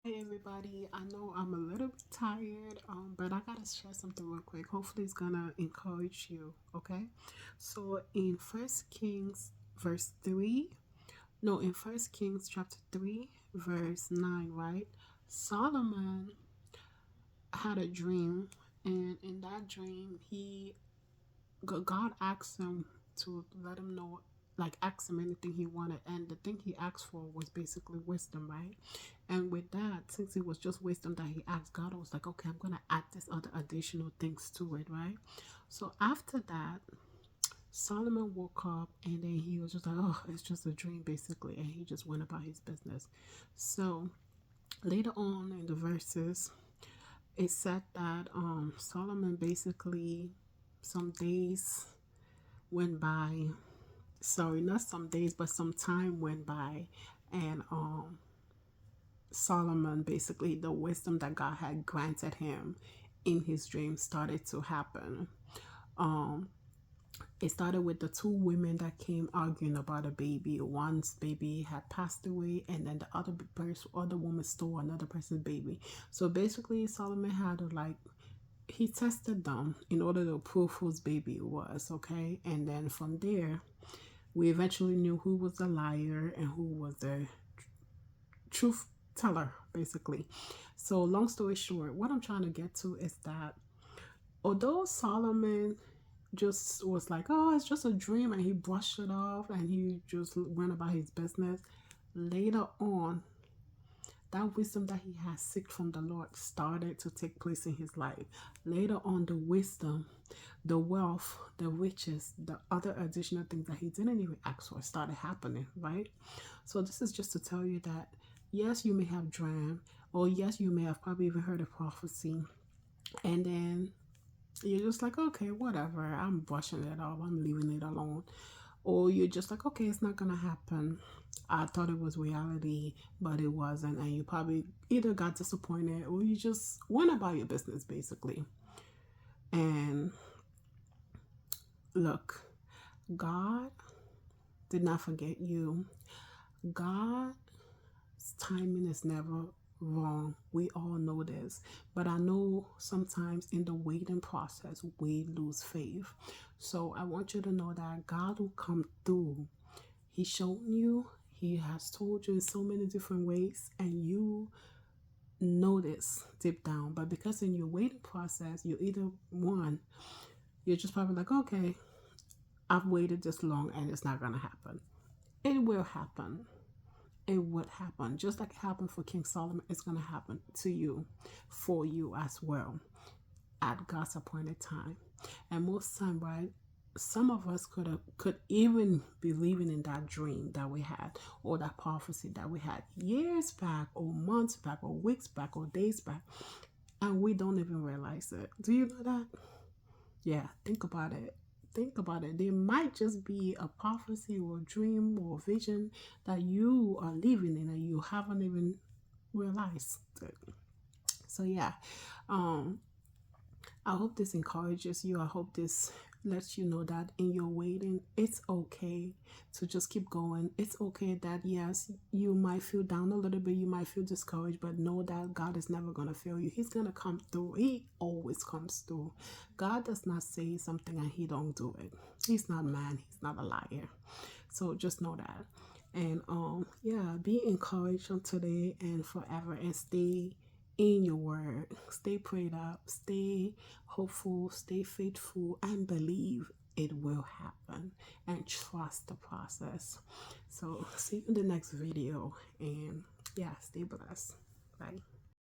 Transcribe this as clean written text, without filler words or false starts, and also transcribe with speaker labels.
Speaker 1: Hey everybody, I know I'm a little bit tired, but I gotta share something real quick. Hopefully it's gonna encourage you, okay? So in First Kings verse 3, no, in First Kings chapter 3, verse 9, right? Solomon had a dream, and in that dream, God asked him to let him know, like ask him anything he wanted, and the thing he asked for was basically wisdom, right? And with that, since it was just wisdom that he asked, God was like, okay, I'm gonna add this other additional things to it, right? So after that, Solomon woke up and then he was just like, oh, it's just a dream basically, and he just went about his business. So later on in the verses, it said that Solomon basically, some days went by, sorry, not some days, but some time went by, and Solomon, basically the wisdom that God had granted him in his dream started to happen. um it started with the two women that came arguing about a baby. One's baby had passed away, and then the other woman stole another person's baby. So basically Solomon had to, like, he tested them in order to prove whose baby it was, okay? And then from there, we eventually knew who was the liar and who was the truth teller, basically. So, long story short, what I'm trying to get to is that although Solomon just was like, oh, it's just a dream, and he brushed it off and he just went about his business, later on, that wisdom that he had seeked from the Lord started to take place in his life. Later on, the wisdom, the wealth, the riches, the other additional things that he didn't even ask for started happening, right? So this is just to tell you that yes, you may have dreamed, or yes, you may have probably even heard a prophecy, and then you're just like, okay, whatever, I'm brushing it off, I'm leaving it alone. Or you're just like, okay, it's not gonna happen. I thought it was reality, but it wasn't. And you probably either got disappointed or you just went about your business, basically. And look, God did not forget you. God's timing is never wrong. We all know this. But I know sometimes in the waiting process, we lose faith. So I want you to know that God will come through. He's shown you, He has told you in so many different ways, and you know this deep down. But because in your waiting process, you either one, you're just probably like, okay, I've waited this long and it's not gonna happen. It will happen. It would happen. Just like it happened for King Solomon, it's gonna happen to you, for you as well, at God's appointed time. And most time, right, some of us could even be living in that dream that we had, or that prophecy that we had years back, or months back, or weeks back, or days back, and we don't even realize it. Do you know that? Yeah, think about it. Think about it. There might just be a prophecy or a dream or vision that you are living in and you haven't even realized it. So yeah, um I hope this encourages you. I hope this lets you know that in your waiting, it's okay to just keep going. It's okay that, yes, you might feel down a little bit, you might feel discouraged, but know that God is never going to fail you. He's going to come through. He always comes through. God does not say something and He don't do it. He's not man, He's not a liar. So just know that. And yeah, be encouraged on today and forever, and stay in your word. Stay prayed up, stay hopeful, stay faithful, and believe it will happen, and trust the process. So see you in the next video, and yeah, stay blessed. Bye.